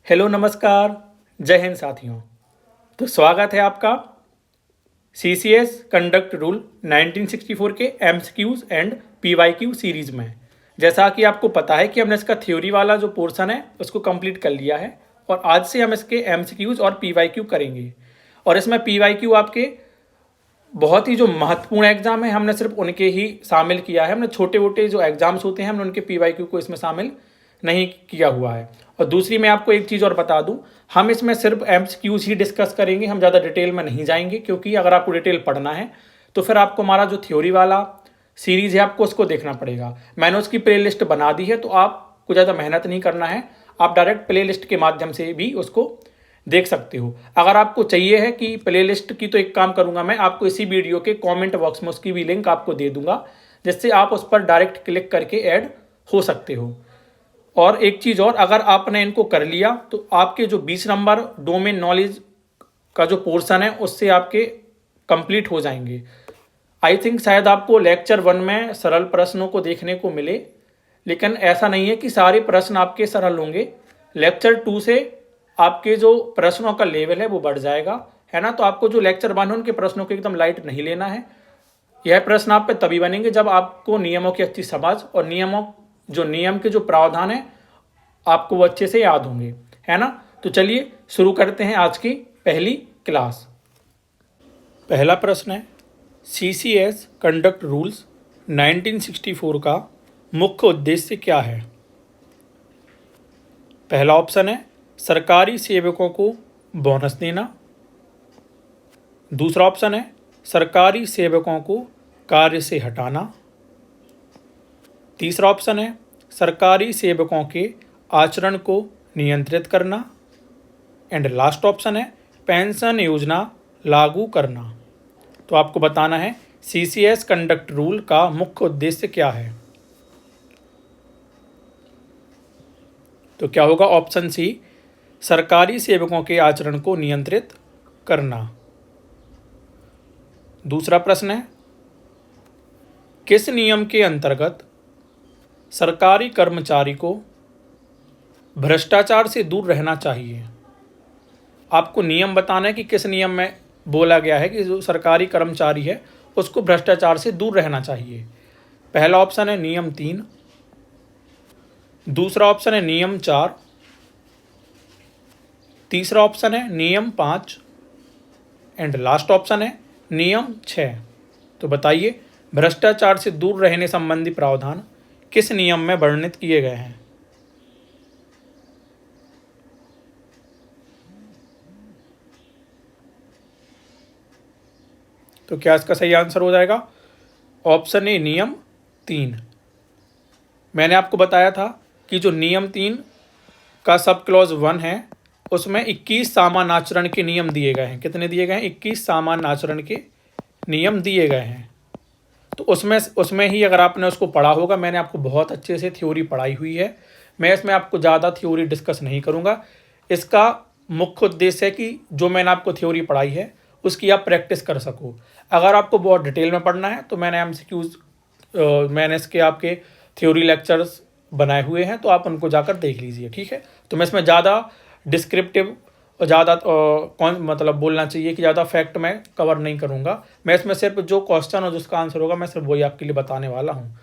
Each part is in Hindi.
हेलो नमस्कार, जय हिंद साथियों। तो स्वागत है आपका सीसीएस कंडक्ट रूल 1964 के एमसीक्यूज एंड पीवाईक्यू सीरीज में। जैसा कि आपको पता है कि हमने इसका थ्योरी वाला जो पोर्शन है उसको कंप्लीट कर लिया है और आज से हम इसके एमसीक्यूज और पीवाईक्यू करेंगे। और इसमें पीवाईक्यू आपके बहुत ही जो महत्वपूर्ण एग्जाम है हमने सिर्फ उनके ही शामिल किया है। हमने छोटे मोटे जो एग्जाम्स होते हैं हमने उनके पीवाईक्यू को इसमें शामिल नहीं किया हुआ है। और दूसरी मैं आपको एक चीज़ और बता दूं, हम इसमें सिर्फ एमसीक्यूज ही डिस्कस करेंगे, हम ज़्यादा डिटेल में नहीं जाएंगे, क्योंकि अगर आपको डिटेल पढ़ना है तो फिर आपको हमारा जो थ्योरी वाला सीरीज़ है आपको उसको देखना पड़ेगा। मैंने उसकी प्ले लिस्ट बना दी है, तो आपको ज़्यादा मेहनत नहीं करना है, आप डायरेक्ट प्ले लिस्ट के माध्यम से भी उसको देख सकते हो। अगर आपको चाहिए है कि प्लेलिस्ट की, तो एक काम करूंगा, मैं आपको इसी वीडियो के कमेंट बॉक्स में उसकी भी लिंक आपको दे दूंगा, जिससे आप उस पर डायरेक्ट क्लिक करके ऐड हो सकते हो। और एक चीज़ और, अगर आपने इनको कर लिया तो आपके जो 20 नंबर डोमेन नॉलेज का जो पोर्शन है उससे आपके कंप्लीट हो जाएंगे। आई थिंक शायद आपको लेक्चर 1 में सरल प्रश्नों को देखने को मिले, लेकिन ऐसा नहीं है कि सारे प्रश्न आपके सरल होंगे। लेक्चर 2 से आपके जो प्रश्नों का लेवल है वो बढ़ जाएगा, है ना। तो आपको जो लेक्चर 1 है उनके प्रश्नों को एकदम लाइट नहीं लेना है। यह प्रश्न आप पे तभी बनेंगे जब आपको नियमों की अच्छी समझ और नियम के जो प्रावधान है आपको वो अच्छे से याद होंगे, है ना। तो चलिए शुरू करते हैं आज की पहली क्लास। पहला प्रश्न है, सीसीएस कंडक्ट रूल्स 1964 का मुख्य उद्देश्य क्या है। पहला ऑप्शन है सरकारी सेवकों को बोनस देना। दूसरा ऑप्शन है सरकारी सेवकों को कार्य से हटाना। तीसरा ऑप्शन है सरकारी सेवकों के आचरण को नियंत्रित करना। एंड लास्ट ऑप्शन है पेंशन योजना लागू करना। तो आपको बताना है सीसीएस कंडक्ट रूल का मुख्य उद्देश्य क्या है। तो क्या होगा, ऑप्शन सी, सरकारी सेवकों के आचरण को नियंत्रित करना। दूसरा प्रश्न है, किस नियम के अंतर्गत सरकारी कर्मचारी को भ्रष्टाचार से दूर रहना चाहिए। आपको नियम बताना है कि किस नियम में बोला गया है कि जो सरकारी कर्मचारी है उसको भ्रष्टाचार से दूर रहना चाहिए। पहला ऑप्शन है नियम 3, दूसरा ऑप्शन है नियम 4, तीसरा ऑप्शन है नियम 5 एंड लास्ट ऑप्शन है नियम 6। तो बताइए भ्रष्टाचार से दूर रहने संबंधी प्रावधान किस नियम में वर्णित किए गए हैं। तो क्या इसका सही आंसर हो जाएगा, ऑप्शन ए नियम 3। मैंने आपको बताया था कि जो नियम 3 का सब क्लॉज 1 है उसमें 21 सामान्य आचरण के नियम दिए गए हैं। कितने दिए गए हैं, 21 सामान्य आचरण के नियम दिए गए हैं। तो उसमें ही अगर आपने उसको पढ़ा होगा, मैंने आपको बहुत अच्छे से थ्योरी पढ़ाई हुई है। मैं इसमें आपको ज़्यादा थ्योरी डिस्कस नहीं करूँगा। इसका मुख्य उद्देश्य है कि जो मैंने आपको थ्योरी पढ़ाई है उसकी आप प्रैक्टिस कर सको। अगर आपको बहुत डिटेल में पढ़ना है तो मैंने इसके आपके थ्योरी लेक्चर्स बनाए हुए हैं, तो आप उनको जाकर देख लीजिए, ठीक है। तो मैं इसमें ज़्यादा डिस्क्रिप्टिव और ज़्यादा बोलना चाहिए कि ज़्यादा फैक्ट मैं कवर नहीं करूँगा। मैं इसमें सिर्फ जो क्वेश्चन और जिसका आंसर होगा मैं सिर्फ वही आपके लिए बताने वाला हूँ।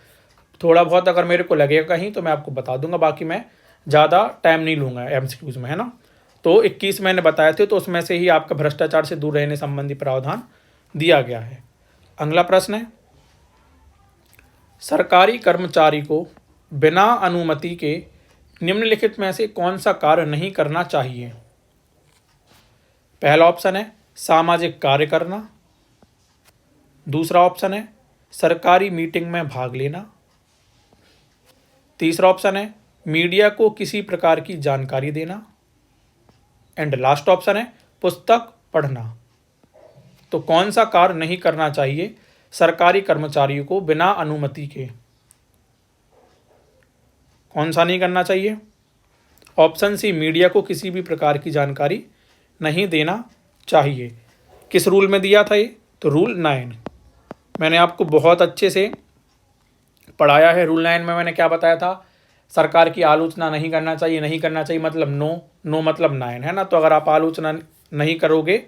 थोड़ा बहुत अगर मेरे को लगेगा कहीं तो मैं आपको बता दूंगा, बाकी मैं ज़्यादा टाइम नहीं लूँगा एमसीक्यूज़ में, है ना। तो 21 मैंने बताए थे, तो उसमें से ही आपका भ्रष्टाचार से दूर रहने संबंधी प्रावधान दिया गया है। अगला प्रश्न है, सरकारी कर्मचारी को बिना अनुमति के निम्नलिखित में से कौन सा कार्य नहीं करना चाहिए। पहला ऑप्शन है सामाजिक कार्य करना। दूसरा ऑप्शन है सरकारी मीटिंग में भाग लेना। तीसरा ऑप्शन है मीडिया को किसी प्रकार की जानकारी देना। एंड लास्ट ऑप्शन है पुस्तक पढ़ना। तो कौन सा कार्य नहीं करना चाहिए सरकारी कर्मचारियों को बिना अनुमति के, कौन सा नहीं करना चाहिए। ऑप्शन सी, मीडिया को किसी भी प्रकार की जानकारी नहीं देना चाहिए। किस रूल में दिया था ये, तो रूल 9। मैंने आपको बहुत अच्छे से पढ़ाया है। रूल 9 में मैंने क्या बताया था, सरकार की आलोचना नहीं करना चाहिए, नहीं करना चाहिए मतलब नो, नो मतलब नाइन, है ना। तो अगर आप आलोचना नहीं करोगे,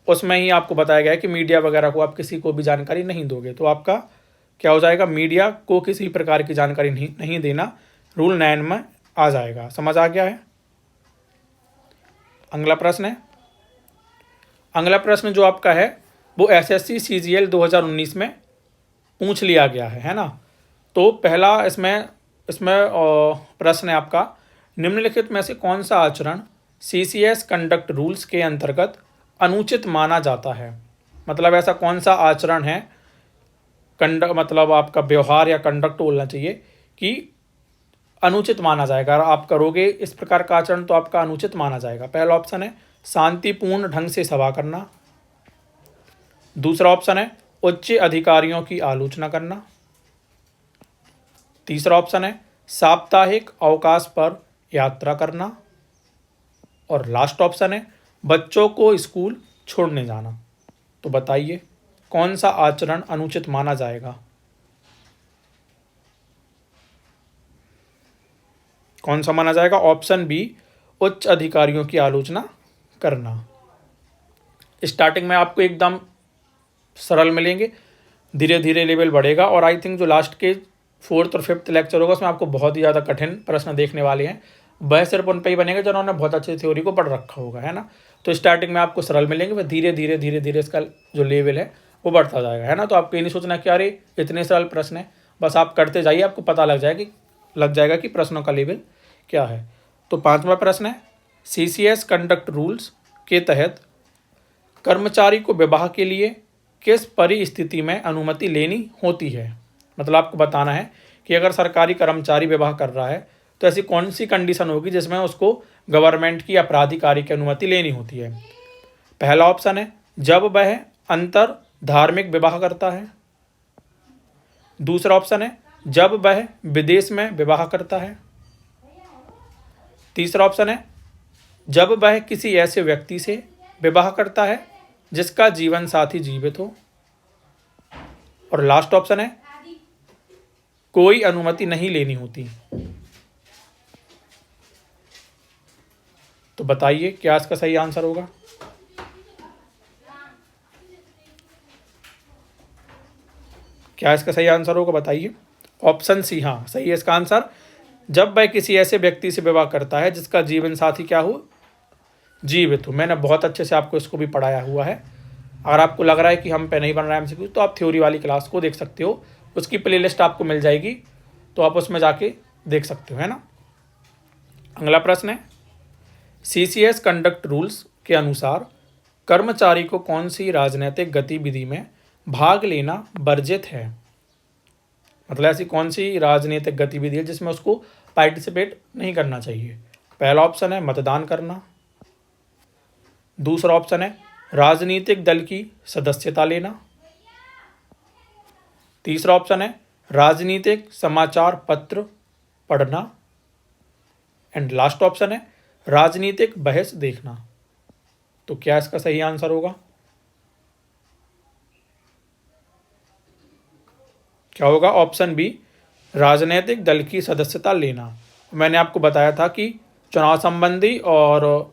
उसमें ही आपको बताया गया है कि मीडिया वगैरह को आप किसी को भी जानकारी नहीं दोगे, तो आपका क्या हो जाएगा, मीडिया को किसी प्रकार की जानकारी नहीं देना रूल 9 में आ जाएगा। समझ आ गया है। अगला प्रश्न है, अगला प्रश्न जो आपका है वो एसएससी सीजीएल 2019 में पूछ लिया गया है ना। तो पहला इसमें प्रश्न है आपका, निम्नलिखित में से कौन सा आचरण सीसीएस कंडक्ट रूल्स के अंतर्गत अनुचित माना जाता है। मतलब ऐसा कौन सा आचरण है, मतलब आपका व्यवहार या कंडक्ट बोलना चाहिए, कि अनुचित माना जाएगा। अगर आप करोगे इस प्रकार का आचरण तो आपका अनुचित माना जाएगा। पहला ऑप्शन है शांतिपूर्ण ढंग से सभा करना। दूसरा ऑप्शन है उच्च अधिकारियों की आलोचना करना। तीसरा ऑप्शन है साप्ताहिक अवकाश पर यात्रा करना। और लास्ट ऑप्शन है बच्चों को स्कूल छोड़ने जाना। तो बताइए कौन सा आचरण अनुचित माना जाएगा। कौन सा माना जाएगा? ऑप्शन बी, उच्च अधिकारियों की आलोचना करना। स्टार्टिंग में आपको एकदम सरल मिलेंगे, धीरे धीरे लेवल बढ़ेगा, और आई थिंक जो लास्ट के 4th और 5th लेक्चर होगा उसमें आपको बहुत ही ज़्यादा कठिन प्रश्न देखने वाले हैं। वह सिर्फ उन पर ही बनेगा जिन्होंने बहुत अच्छी थ्योरी को पढ़ रखा होगा, है ना। तो स्टार्टिंग में आपको सरल मिलेंगे, फिर धीरे धीरे इसका जो लेवल है वो बढ़ता जाएगा, है ना। तो आपको ये नहीं सोचना कि अरे इतने सरल प्रश्न है, बस आप करते जाइए, आपको पता लग जाएगा कि प्रश्नों का लेवल क्या है। तो 5वां प्रश्न है, सीसीएस कंडक्ट रूल्स के तहत कर्मचारी को विवाह के लिए किस परिस्थिति में अनुमति लेनी होती है। मतलब आपको बताना है कि अगर सरकारी कर्मचारी विवाह कर रहा है तो ऐसी कौन सी कंडीशन होगी जिसमें उसको गवर्नमेंट की या प्राधिकारी की अनुमति लेनी होती है। पहला ऑप्शन है जब वह अंतर धार्मिक विवाह करता है। दूसरा ऑप्शन है जब वह विदेश में विवाह करता है। तीसरा ऑप्शन है जब वह किसी ऐसे व्यक्ति से विवाह करता है जिसका जीवन साथी जीवित हो। और लास्ट ऑप्शन है कोई अनुमति नहीं लेनी होती। तो बताइए क्या इसका सही आंसर होगा। क्या इसका सही आंसर होगा बताइए। ऑप्शन सी हाँ सही है इसका आंसर। जब वह किसी ऐसे व्यक्ति से विवाह करता है जिसका जीवन साथी क्या हो, जीवित हो। मैंने बहुत अच्छे से आपको इसको भी पढ़ाया हुआ है। अगर आपको लग रहा है कि हम पे नहीं बन रहा है एमसीक्यू तो आप थ्योरी वाली क्लास को देख सकते हो, उसकी प्लेलिस्ट आपको मिल जाएगी, तो आप उसमें जाके देख सकते हो, है ना। अगला प्रश्न है, सीसीएस कंडक्ट रूल्स के अनुसार कर्मचारी को कौन सी राजनीतिक गतिविधि में भाग लेना वर्जित है। मतलब ऐसी कौन सी राजनीतिक गतिविधि है जिसमें उसको पार्टिसिपेट नहीं करना चाहिए। पहला ऑप्शन है मतदान करना। दूसरा ऑप्शन है राजनीतिक दल की सदस्यता लेना। तीसरा ऑप्शन है राजनीतिक समाचार पत्र पढ़ना। एंड लास्ट ऑप्शन है राजनीतिक बहस देखना। तो क्या इसका सही आंसर होगा? क्या होगा? ऑप्शन बी, राजनीतिक दल की सदस्यता लेना। मैंने आपको बताया था कि चुनाव संबंधी और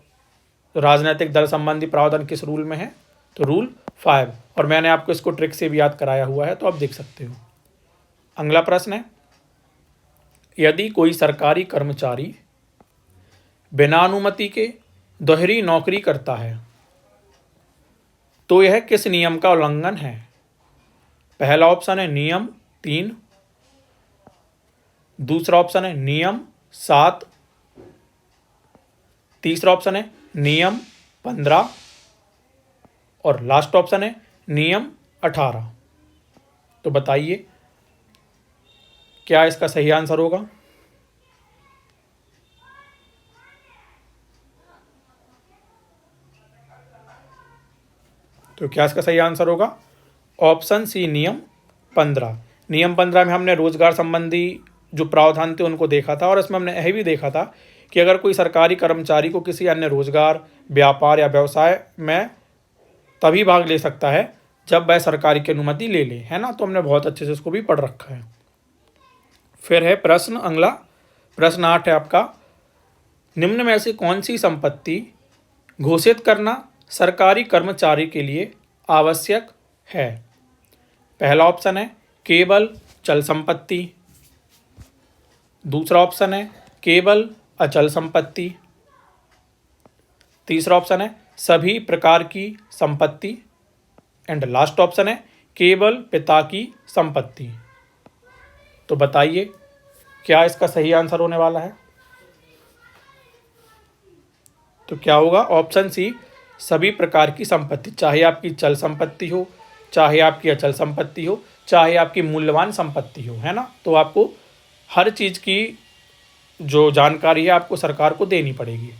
राजनीतिक दल संबंधी प्रावधान किस रूल में है, तो रूल 5, और मैंने आपको इसको ट्रिक से भी याद कराया हुआ है, तो आप देख सकते हो। अगला प्रश्न है, यदि कोई सरकारी कर्मचारी बिना अनुमति के दोहरी नौकरी करता है तो यह किस नियम का उल्लंघन है। पहला ऑप्शन है नियम 3, दूसरा ऑप्शन है नियम 7, तीसरा ऑप्शन है नियम 15 और लास्ट ऑप्शन है नियम 18। तो बताइए क्या इसका सही आंसर होगा। तो क्या इसका सही आंसर होगा? ऑप्शन सी नियम 15। नियम 15 में हमने रोजगार संबंधी जो प्रावधान थे उनको देखा था, और इसमें हमने यह भी देखा था कि अगर कोई सरकारी कर्मचारी को किसी अन्य रोजगार, व्यापार या व्यवसाय में तभी भाग ले सकता है जब वह सरकारी की अनुमति ले ले, है ना। तो हमने बहुत अच्छे से इसको भी पढ़ रखा है। फिर है प्रश्न अगला, प्रश्न 8 है आपका, निम्न में से कौन सी संपत्ति घोषित करना सरकारी कर्मचारी के लिए आवश्यक है? पहला ऑप्शन है केवल चल संपत्ति, दूसरा ऑप्शन है केवल अचल संपत्ति, तीसरा ऑप्शन है सभी प्रकार की संपत्ति एंड लास्ट ऑप्शन है केवल पिता की संपत्ति। तो बताइए क्या इसका सही आंसर होने वाला है? तो क्या होगा? ऑप्शन सी, सभी प्रकार की संपत्ति, चाहे आपकी चल संपत्ति हो, चाहे आपकी अचल संपत्ति हो, चाहे आपकी मूल्यवान संपत्ति हो, है ना। तो आपको हर चीज़ की जो जानकारी है आपको सरकार को देनी पड़ेगी।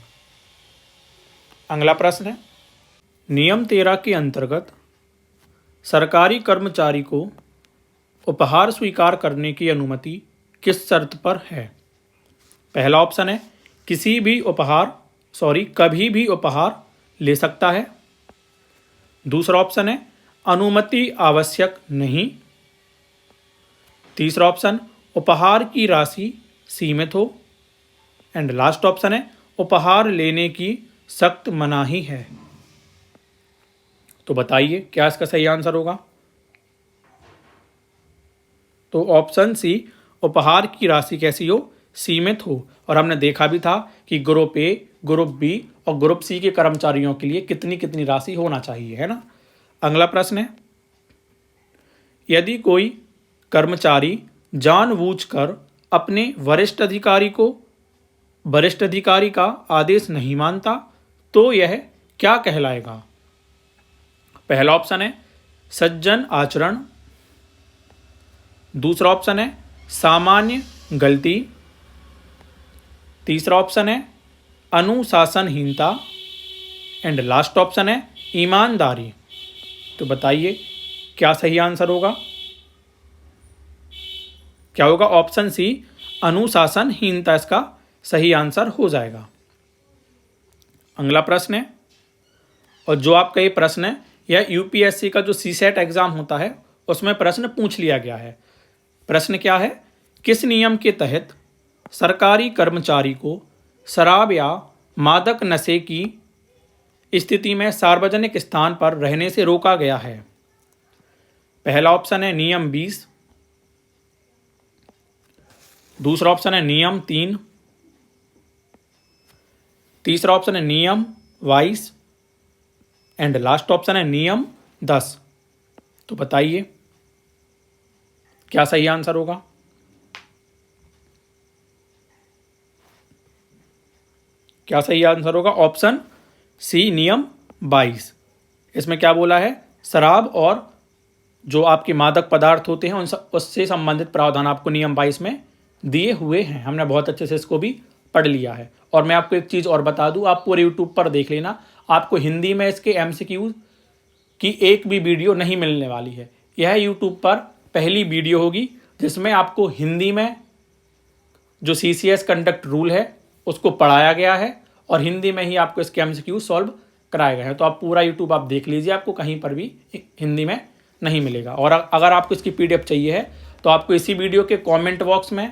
अगला प्रश्न है, नियम 13 के अंतर्गत सरकारी कर्मचारी को उपहार स्वीकार करने की अनुमति किस शर्त पर है? पहला ऑप्शन है कभी भी उपहार ले सकता है, दूसरा ऑप्शन है अनुमति आवश्यक नहीं, तीसरा ऑप्शन उपहार की राशि सीमित हो एंड लास्ट ऑप्शन है उपहार लेने की सख्त मनाही है। तो बताइए क्या इसका सही आंसर होगा? तो ऑप्शन सी, उपहार की राशि कैसी हो? सीमित हो। और हमने देखा भी था कि ग्रुप ए, ग्रुप बी और ग्रुप सी के कर्मचारियों के लिए कितनी कितनी राशि होना चाहिए, है ना। अगला प्रश्न है, यदि कोई कर्मचारी जानबूझकर अपने वरिष्ठ अधिकारी का आदेश नहीं मानता तो यह क्या कहलाएगा? पहला ऑप्शन है सज्जन आचरण, दूसरा ऑप्शन है सामान्य गलती, तीसरा ऑप्शन है अनुशासनहीनता एंड लास्ट ऑप्शन है ईमानदारी। तो बताइए क्या सही आंसर होगा? क्या होगा? ऑप्शन सी, अनुशासनहीनता इसका सही आंसर हो जाएगा। अगला प्रश्न है, और जो आपका ये प्रश्न है यह यूपीएससी का जो सीसेट एग्जाम होता है उसमें प्रश्न पूछ लिया गया है। प्रश्न क्या है, किस नियम के तहत सरकारी कर्मचारी को शराब या मादक नशे की स्थिति में सार्वजनिक स्थान पर रहने से रोका गया है? पहला ऑप्शन है नियम 20, दूसरा ऑप्शन है नियम 3, तीसरा ऑप्शन है नियम 22 एंड लास्ट ऑप्शन है नियम 10। तो बताइए क्या सही आंसर होगा? क्या सही आंसर होगा? ऑप्शन सी, नियम 22। इसमें क्या बोला है? शराब और जो आपके मादक पदार्थ होते हैं उससे संबंधित प्रावधान आपको नियम 22 में दिए हुए हैं। हमने बहुत अच्छे से इसको भी पढ़ लिया है। और मैं आपको एक चीज़ और बता दूं, आप पूरे यूट्यूब पर देख लेना, आपको हिंदी में इसके एमसीक्यू की एक भी वीडियो नहीं मिलने वाली है। यह यूट्यूब पर पहली वीडियो होगी जिसमें आपको हिंदी में जो सीसीएस कंडक्ट रूल है उसको पढ़ाया गया है और हिंदी में ही आपको इसके एमसीक्यू सॉल्व कराए गए हैं। तो आप पूरा यूट्यूब आप देख लीजिए, आपको कहीं पर भी हिंदी में नहीं मिलेगा। और अगर आपको इसकी पीडीएफ चाहिए है तो आपको इसी वीडियो के कमेंट बॉक्स में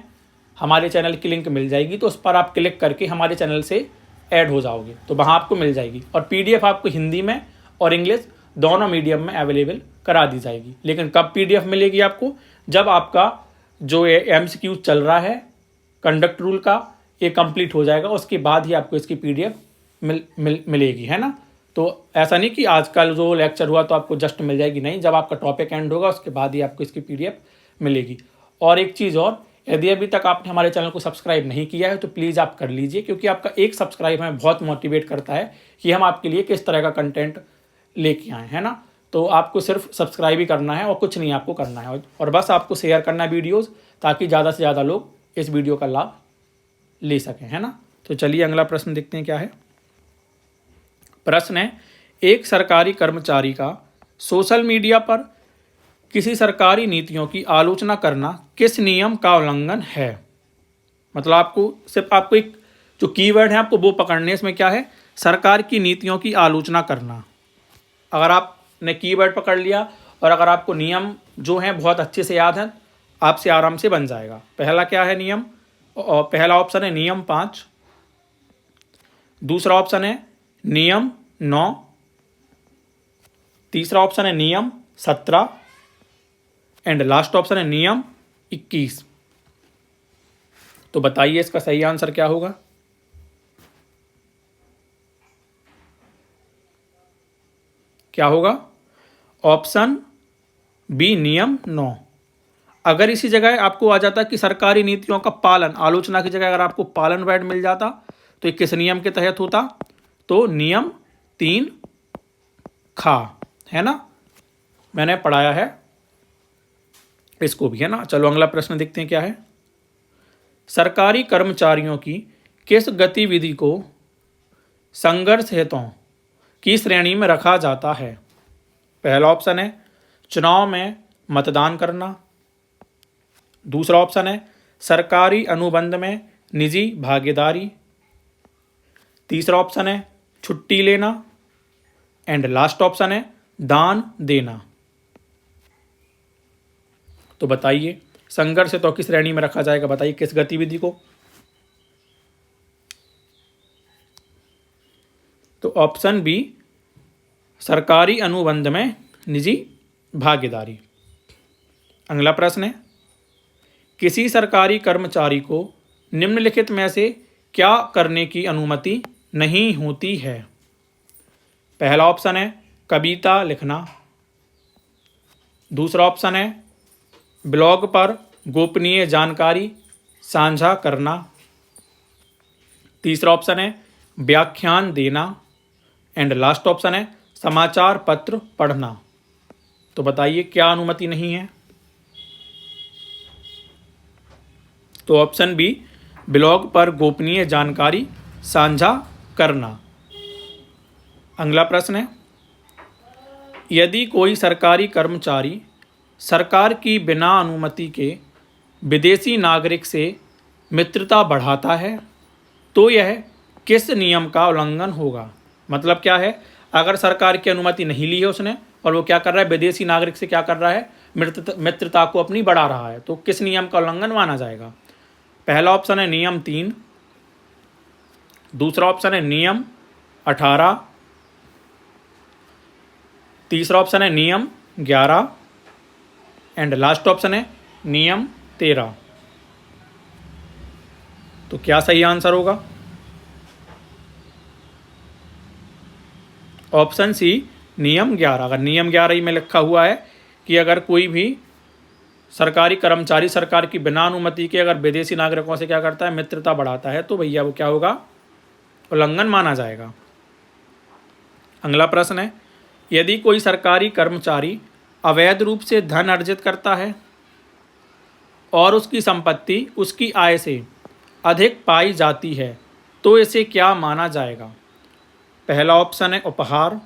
हमारे चैनल की लिंक मिल जाएगी, तो उस पर आप क्लिक करके हमारे चैनल से ऐड हो जाओगे तो वहाँ आपको मिल जाएगी। और पीडीएफ आपको हिंदी में और इंग्लिश दोनों मीडियम में अवेलेबल करा दी जाएगी। लेकिन कब पीडीएफ मिलेगी आपको? जब आपका जो एमसीक्यू चल रहा है कंडक्ट रूल का ये कंप्लीट हो जाएगा, उसके बाद ही आपको इसकी पीडीएफ मिलेगी, है ना। तो ऐसा नहीं कि आजकल जो लेक्चर हुआ तो आपको जस्ट मिल जाएगी, नहीं, जब आपका टॉपिक एंड होगा उसके बाद ही आपको इसकी पीडीएफ मिलेगी। और एक चीज़ और, यदि अभी तक आपने हमारे चैनल को सब्सक्राइब नहीं किया है तो प्लीज़ आप कर लीजिए, क्योंकि आपका एक सब्सक्राइब हमें बहुत मोटिवेट करता है कि हम आपके लिए किस तरह का कंटेंट लेके आए, है ना। तो आपको सिर्फ सब्सक्राइब ही करना है और कुछ नहीं आपको करना है, और बस आपको शेयर करना है वीडियोस, ताकि ज़्यादा से ज़्यादा लोग इस वीडियो का लाभ ले सकें, है ना। तो चलिए अगला प्रश्न देखते हैं क्या है। प्रश्न है, एक सरकारी कर्मचारी का सोशल मीडिया पर किसी सरकारी नीतियों की आलोचना करना किस नियम का उल्लंघन है? मतलब आपको एक जो कीवर्ड है आपको वो पकड़ने, इसमें क्या है? सरकार की नीतियों की आलोचना करना। अगर आपने कीवर्ड पकड़ लिया और अगर आपको नियम जो हैं बहुत अच्छे से याद हैं, आपसे आराम से बन जाएगा। पहला क्या है नियम और पहला ऑप्शन है नियम 5, दूसरा ऑप्शन है नियम 9, तीसरा ऑप्शन है नियम 17 एंड लास्ट ऑप्शन है नियम 21। तो बताइए इसका सही आंसर क्या होगा। क्या होगा? ऑप्शन बी नियम 9। अगर इसी जगह आपको आ जाता कि सरकारी नीतियों का पालन, आलोचना की जगह अगर आपको पालन वर्ड मिल जाता तो ये किस नियम के तहत होता? तो नियम 3 खा, है ना, मैंने पढ़ाया है इसको भी, है ना। चलो अगला प्रश्न देखते हैं क्या है। सरकारी कर्मचारियों की किस गतिविधि को संघर्ष हेतुओं की श्रेणी में रखा जाता है? पहला ऑप्शन है चुनाव में मतदान करना, दूसरा ऑप्शन है सरकारी अनुबंध में निजी भागीदारी, तीसरा ऑप्शन है छुट्टी लेना एंड लास्ट ऑप्शन है दान देना। तो बताइए संघर्ष हेतु किस श्रेणी में रखा जाएगा, बताइए किस गतिविधि को। तो ऑप्शन बी सरकारी अनुबंध में निजी भागीदारी। अगला प्रश्न है किसी सरकारी कर्मचारी को निम्नलिखित में से क्या करने की अनुमति नहीं होती है? पहला ऑप्शन है कविता लिखना, दूसरा ऑप्शन है ब्लॉग पर गोपनीय जानकारी साझा करना, तीसरा ऑप्शन है व्याख्यान देना एंड लास्ट ऑप्शन है समाचार पत्र पढ़ना। तो बताइए क्या अनुमति नहीं है? तो ऑप्शन बी ब्लॉग पर गोपनीय जानकारी साझा करना। अगला प्रश्न है यदि कोई सरकारी कर्मचारी सरकार की बिना अनुमति के विदेशी नागरिक से मित्रता बढ़ाता है तो यह किस नियम का उल्लंघन होगा? मतलब क्या है, अगर सरकार की अनुमति नहीं ली है उसने और वो क्या कर रहा है, विदेशी नागरिक से क्या कर रहा है, मित्रता को अपनी बढ़ा रहा है, तो किस नियम का उल्लंघन माना जाएगा? पहला ऑप्शन है नियम 3, दूसरा ऑप्शन है नियम 18, तीसरा ऑप्शन है नियम 11 एंड लास्ट ऑप्शन है नियम 13। तो क्या सही आंसर होगा? ऑप्शन सी नियम 11। अगर नियम 11 ही में लिखा हुआ है कि अगर कोई भी सरकारी कर्मचारी सरकार की बिना अनुमति के अगर विदेशी नागरिकों से क्या करता है, मित्रता बढ़ाता है, तो भैया वो क्या होगा, उल्लंघन माना जाएगा। अगला प्रश्न है यदि कोई सरकारी कर्मचारी अवैध रूप से धन अर्जित करता है और उसकी संपत्ति उसकी आय से अधिक पाई जाती है तो इसे क्या माना जाएगा? पहला ऑप्शन है उपहार,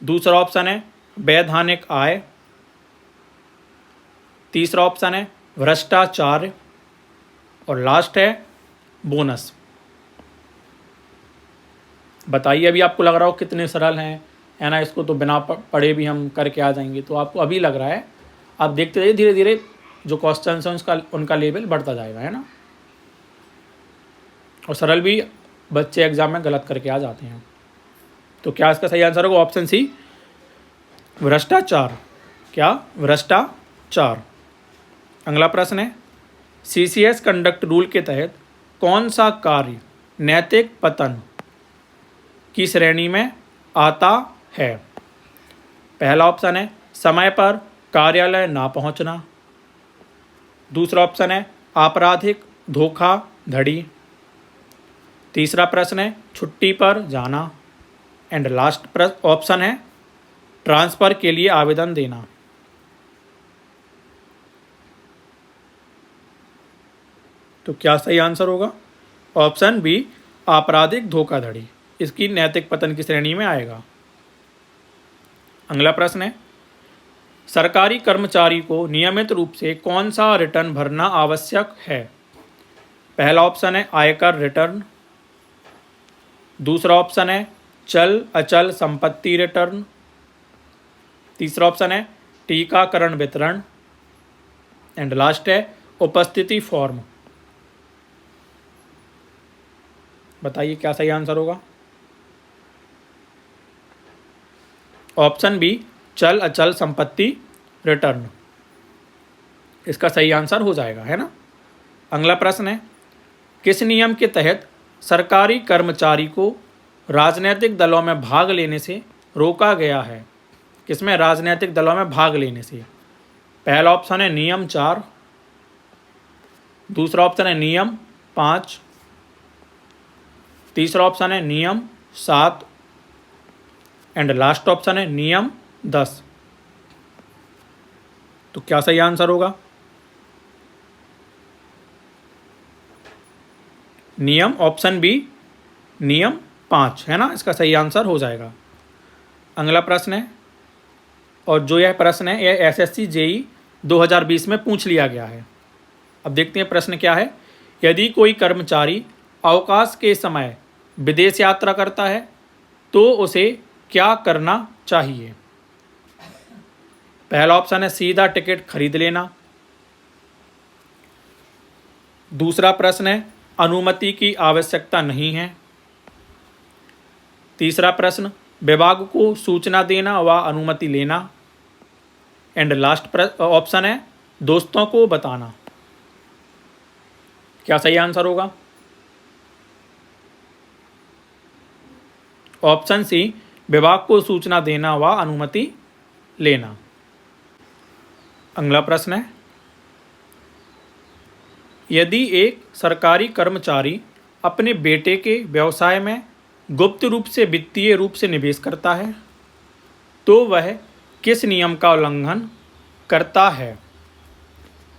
दूसरा ऑप्शन है वैधानिक आय, तीसरा ऑप्शन है भ्रष्टाचार और लास्ट है बोनस। बताइए अभी आपको लग रहा हो कितने सरल हैं, है ना, इसको तो बिना पढ़े भी हम करके आ जाएंगे, तो आपको अभी लग रहा है, आप देखते रहिए धीरे धीरे जो क्वेश्चन हैं उनका लेवल बढ़ता जाएगा, है ना। और सरल भी बच्चे एग्जाम में गलत करके आ जाते हैं। तो क्या इसका सही आंसर होगा? ऑप्शन सी भ्रष्टाचार। क्या? भ्रष्टाचार। अगला प्रश्न है CCS कंडक्ट रूल के तहत कौन सा कार्य नैतिक पतन की श्रेणी में आता है? पहला ऑप्शन है समय पर कार्यालय ना पहुंचना, दूसरा ऑप्शन है आपराधिक धोखाधड़ी, तीसरा प्रश्न है छुट्टी पर जाना एंड लास्ट ऑप्शन है ट्रांसफ़र के लिए आवेदन देना। तो क्या सही आंसर होगा? ऑप्शन बी आपराधिक धोखाधड़ी, इसकी नैतिक पतन की श्रेणी में आएगा। अगला प्रश्न है सरकारी कर्मचारी को नियमित रूप से कौन सा रिटर्न भरना आवश्यक है? पहला ऑप्शन है आयकर रिटर्न, दूसरा ऑप्शन है चल अचल संपत्ति रिटर्न, तीसरा ऑप्शन है टीकाकरण वितरण एंड लास्ट है उपस्थिति फॉर्म। बताइए क्या सही आंसर होगा। ऑप्शन बी चल अचल संपत्ति रिटर्न इसका सही आंसर हो जाएगा, है ना। अगला प्रश्न है, किस नियम के तहत सरकारी कर्मचारी को राजनीतिक दलों में भाग लेने से रोका गया है। किसमें? राजनीतिक दलों में भाग लेने से। पहला ऑप्शन है नियम 4, दूसरा ऑप्शन है नियम 5, तीसरा ऑप्शन है नियम 7 एंड लास्ट ऑप्शन है नियम 10। तो क्या सही आंसर होगा? नियम ऑप्शन बी नियम 5 है ना, इसका सही आंसर हो जाएगा। अगला प्रश्न है, और जो यह प्रश्न है यह एसएससी जेई 2020 में पूछ लिया गया है। अब देखते हैं प्रश्न क्या है। यदि कोई कर्मचारी अवकाश के समय विदेश यात्रा करता है तो उसे क्या करना चाहिए? पहला ऑप्शन है सीधा टिकट खरीद लेना, दूसरा प्रश्न है अनुमति की आवश्यकता नहीं है, तीसरा प्रश्न विभाग को सूचना देना व अनुमति लेना एंड लास्ट ऑप्शन है दोस्तों को बताना। क्या सही आंसर होगा? ऑप्शन सी विभाग को सूचना देना व अनुमति लेना। अगला प्रश्न है, यदि एक सरकारी कर्मचारी अपने बेटे के व्यवसाय में गुप्त रूप से वित्तीय रूप से निवेश करता है तो वह किस नियम का उल्लंघन करता है?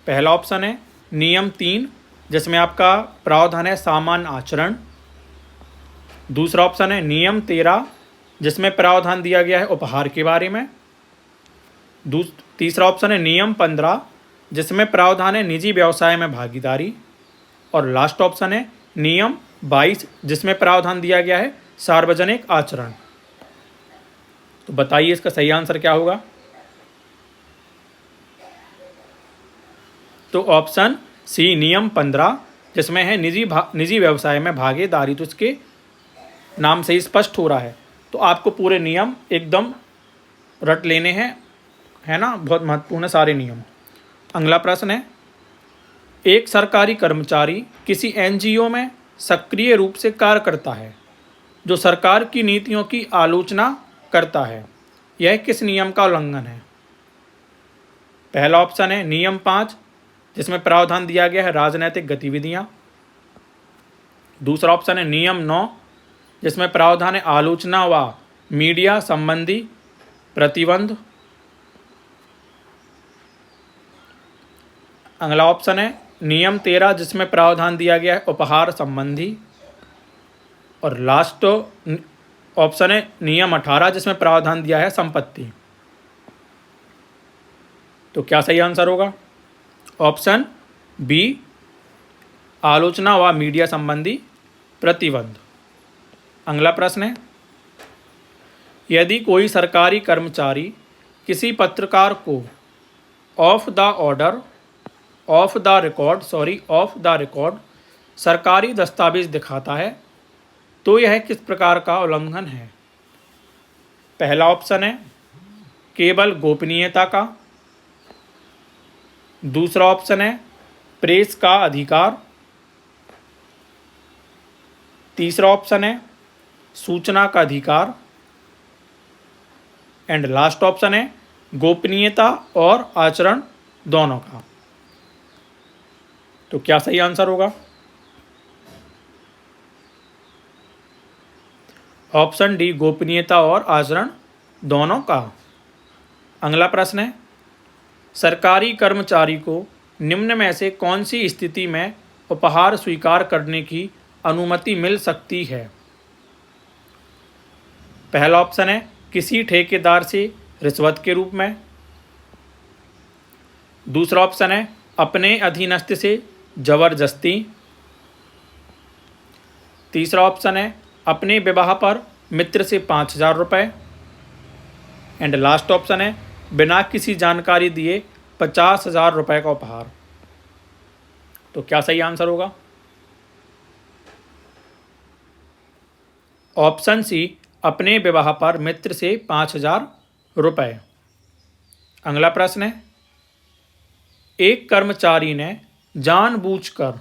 पहला ऑप्शन है नियम 3 जिसमें आपका प्रावधान है सामान्य आचरण, दूसरा ऑप्शन है नियम 13 जिसमें प्रावधान दिया गया है उपहार के बारे में, तीसरा ऑप्शन है नियम 15 जिसमें प्रावधान है निजी व्यवसाय में भागीदारी, और लास्ट ऑप्शन है नियम 22 जिसमें प्रावधान दिया गया है सार्वजनिक आचरण। तो बताइए इसका सही आंसर क्या होगा? तो ऑप्शन सी नियम 15 जिसमें है निजी व्यवसाय में भागीदारी। तो इसके नाम से ही स्पष्ट हो रहा है। तो आपको पूरे नियम एकदम रट लेने हैं, है ना, बहुत महत्वपूर्ण है सारे नियम। अगला प्रश्न है, एक सरकारी कर्मचारी किसी एनजीओ में सक्रिय रूप से कार्य करता है जो सरकार की नीतियों की आलोचना करता है, यह किस नियम का उल्लंघन है? पहला ऑप्शन है नियम 5 जिसमें प्रावधान दिया गया है राजनीतिक गतिविधियां, दूसरा ऑप्शन है नियम 9 जिसमें प्रावधान है आलोचना व मीडिया संबंधी प्रतिबंध, अगला ऑप्शन है नियम 13 जिसमें प्रावधान दिया गया है उपहार संबंधी, और लास्ट ऑप्शन है नियम 18 जिसमें प्रावधान दिया है संपत्ति। तो क्या सही आंसर होगा? ऑप्शन बी आलोचना व मीडिया संबंधी प्रतिबंध। अगला प्रश्न है, यदि कोई सरकारी कर्मचारी किसी पत्रकार को ऑफ द रिकॉर्ड सरकारी दस्तावेज दिखाता है तो यह किस प्रकार का उल्लंघन है? पहला ऑप्शन है केवल गोपनीयता का, दूसरा ऑप्शन है प्रेस का अधिकार, तीसरा ऑप्शन है सूचना का अधिकार एंड लास्ट ऑप्शन है गोपनीयता और आचरण दोनों का। तो क्या सही आंसर होगा? ऑप्शन डी गोपनीयता और आचरण दोनों का। अगला प्रश्न है, सरकारी कर्मचारी को निम्न में से कौन सी स्थिति में उपहार स्वीकार करने की अनुमति मिल सकती है? पहला ऑप्शन है किसी ठेकेदार से रिश्वत के रूप में, दूसरा ऑप्शन है अपने अधीनस्थ से जबरदस्ती, तीसरा ऑप्शन है अपने विवाह पर मित्र से 5,000 रुपये एंड लास्ट ऑप्शन है बिना किसी जानकारी दिए 50,000 रुपये का उपहार। तो क्या सही आंसर होगा? ऑप्शन सी, अपने विवाह पर मित्र से 5,000 रुपये। अगला प्रश्न है, एक कर्मचारी ने जानबूझकर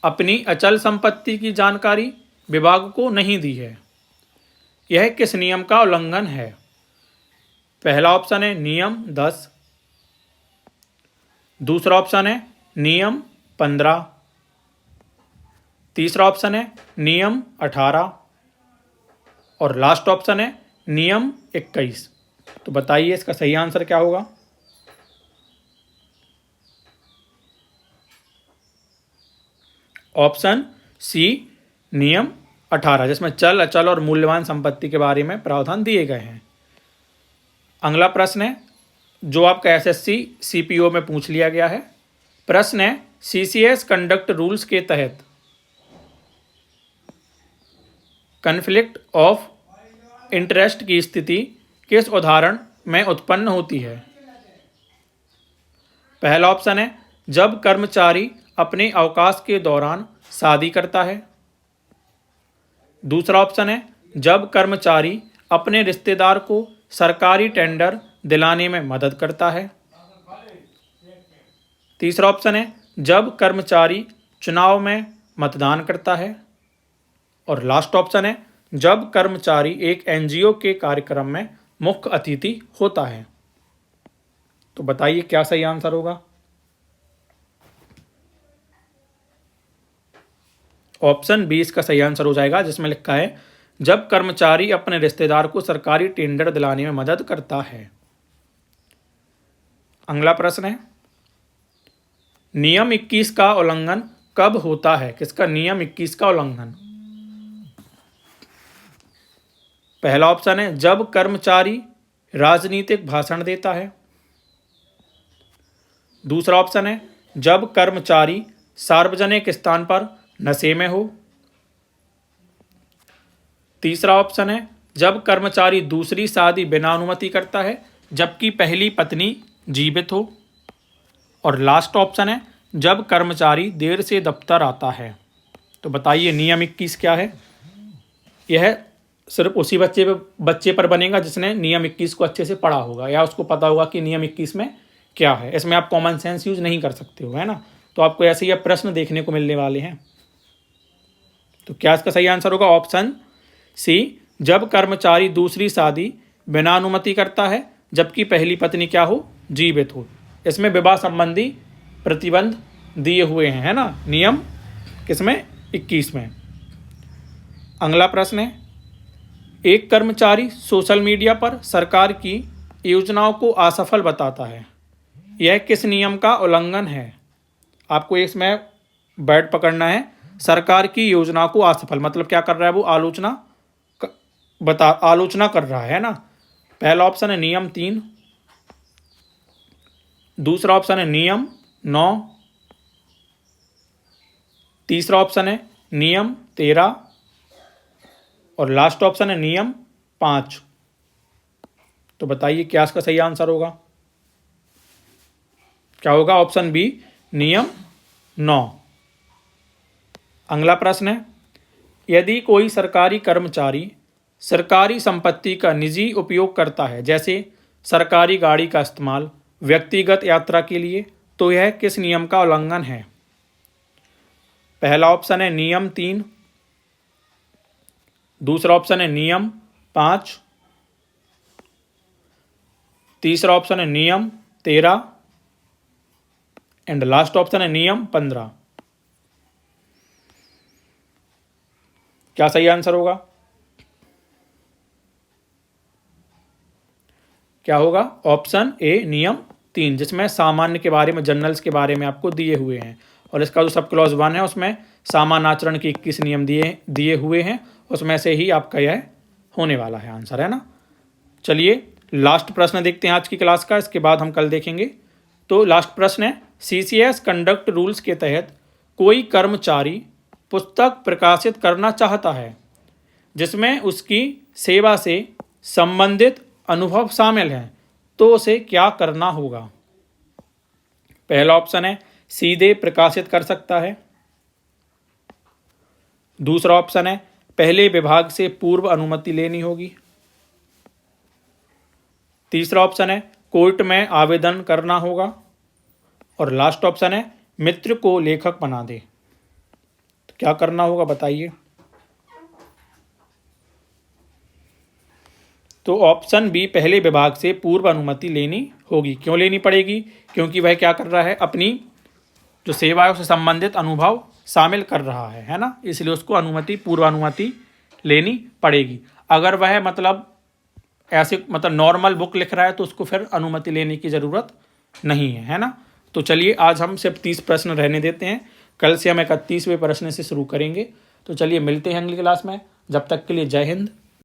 अपनी अचल संपत्ति की जानकारी विभाग को नहीं दी है। यह किस नियम का उल्लंघन है? पहला ऑप्शन है नियम 10, दूसरा ऑप्शन है नियम 15, तीसरा ऑप्शन है नियम 18 और लास्ट ऑप्शन है नियम 21। तो बताइए इसका सही आंसर क्या होगा? ऑप्शन सी, नियम 18, जिसमें चल, अचल और मूल्यवान संपत्ति के बारे में प्रावधान दिए गए हैं। अगला प्रश्न है जो आपका एसएससी सीपीओ में पूछ लिया गया है। प्रश्न है, सीसीएस कंडक्ट रूल्स के तहत कन्फ्लिक्ट ऑफ इंटरेस्ट की स्थिति किस उदाहरण में उत्पन्न होती है? पहला ऑप्शन है जब कर्मचारी अपने अवकाश के दौरान शादी करता है। दूसरा ऑप्शन है जब कर्मचारी अपने रिश्तेदार को सरकारी टेंडर दिलाने में मदद करता है। तीसरा ऑप्शन है जब कर्मचारी चुनाव में मतदान करता है। और लास्ट ऑप्शन है जब कर्मचारी एक एनजीओ के कार्यक्रम में मुख्य अतिथि होता है। तो बताइए क्या सही आंसर होगा? ऑप्शन 20 का सही आंसर हो जाएगा, जिसमें लिखा है जब कर्मचारी अपने रिश्तेदार को सरकारी टेंडर दिलाने में मदद करता है। अगला प्रश्न है, नियम 21 का उल्लंघन कब होता है? किसका नियम 21 का उल्लंघन? पहला ऑप्शन है जब कर्मचारी राजनीतिक भाषण देता है। दूसरा ऑप्शन है जब कर्मचारी सार्वजनिक स्थान पर नशे में हो। तीसरा ऑप्शन है जब कर्मचारी दूसरी शादी बिना अनुमति करता है जबकि पहली पत्नी जीवित हो। और लास्ट ऑप्शन है जब कर्मचारी देर से दफ्तर आता है। तो बताइए नियम 21 क्या है? यह सिर्फ उसी बच्चे पर बनेगा जिसने नियम 21 को अच्छे से पढ़ा होगा या उसको पता होगा कि नियम 21 में क्या है। इसमें आप कॉमन सेंस यूज नहीं कर सकते हो, है ना। तो आपको ऐसे ही प्रश्न देखने को मिलने वाले हैं। तो क्या इसका सही आंसर होगा? ऑप्शन सी, जब कर्मचारी दूसरी शादी बिना अनुमति करता है जबकि पहली पत्नी क्या हो? जीवित हो। इसमें विवाह संबंधी प्रतिबंध दिए हुए हैं, है ना, नियम किसमें? 21 में। अगला प्रश्न है, एक कर्मचारी सोशल मीडिया पर सरकार की योजनाओं को असफल बताता है। यह किस नियम का उल्लंघन है? आपको इसमें वर्ड पकड़ना है। सरकार की योजनाओं को असफल मतलब क्या कर रहा है? वो आलोचना कर रहा है ना। पहला ऑप्शन है नियम 3, दूसरा ऑप्शन है नियम 9, तीसरा ऑप्शन है नियम 13 और लास्ट ऑप्शन है नियम 5। तो बताइए क्या इसका सही आंसर होगा? क्या होगा? ऑप्शन बी, नियम 9। अगला प्रश्न है, यदि कोई सरकारी कर्मचारी सरकारी संपत्ति का निजी उपयोग करता है, जैसे सरकारी गाड़ी का इस्तेमाल व्यक्तिगत यात्रा के लिए, तो यह किस नियम का उल्लंघन है? पहला ऑप्शन है नियम 3, दूसरा ऑप्शन है नियम 5, तीसरा ऑप्शन है नियम 13 एंड लास्ट ऑप्शन है नियम 15। क्या सही आंसर होगा? क्या होगा? ऑप्शन ए, नियम 3, जिसमें सामान्य के बारे में, जनरल्स के बारे में आपको दिए हुए हैं। और इसका जो सब क्लॉज 1 है उसमें सामान्य आचरण के 21 नियम दिए हुए हैं। उसमें से ही आपका यह होने वाला है आंसर, है ना। चलिए लास्ट प्रश्न देखते हैं आज की क्लास का, इसके बाद हम कल देखेंगे। तो लास्ट प्रश्न है, सीसीएस कंडक्ट रूल्स के तहत कोई कर्मचारी पुस्तक प्रकाशित करना चाहता है जिसमें उसकी सेवा से संबंधित अनुभव शामिल हैं, तो उसे क्या करना होगा? पहला ऑप्शन है सीधे प्रकाशित कर सकता है। दूसरा ऑप्शन है पहले विभाग से पूर्व अनुमति लेनी होगी। तीसरा ऑप्शन है कोर्ट में आवेदन करना होगा। और लास्ट ऑप्शन है मित्र को लेखक बना दे। तो क्या करना होगा बताइए। तो ऑप्शन बी पहले विभाग से पूर्व अनुमति लेनी होगी। क्यों लेनी पड़ेगी? क्योंकि वह क्या कर रहा है, अपनी जो सेवाओं से संबंधित अनुभव शामिल कर रहा है ना, इसलिए उसको पूर्व अनुमति लेनी पड़ेगी। अगर वह ऐसे नॉर्मल बुक लिख रहा है तो उसको फिर अनुमति लेने की ज़रूरत नहीं है ना। तो चलिए आज हम सिर्फ 30 प्रश्न रहने देते हैं, कल से हम 31वें प्रश्न से शुरू करेंगे। तो चलिए मिलते हैं अगली क्लास में, जब तक के लिए जय हिंद।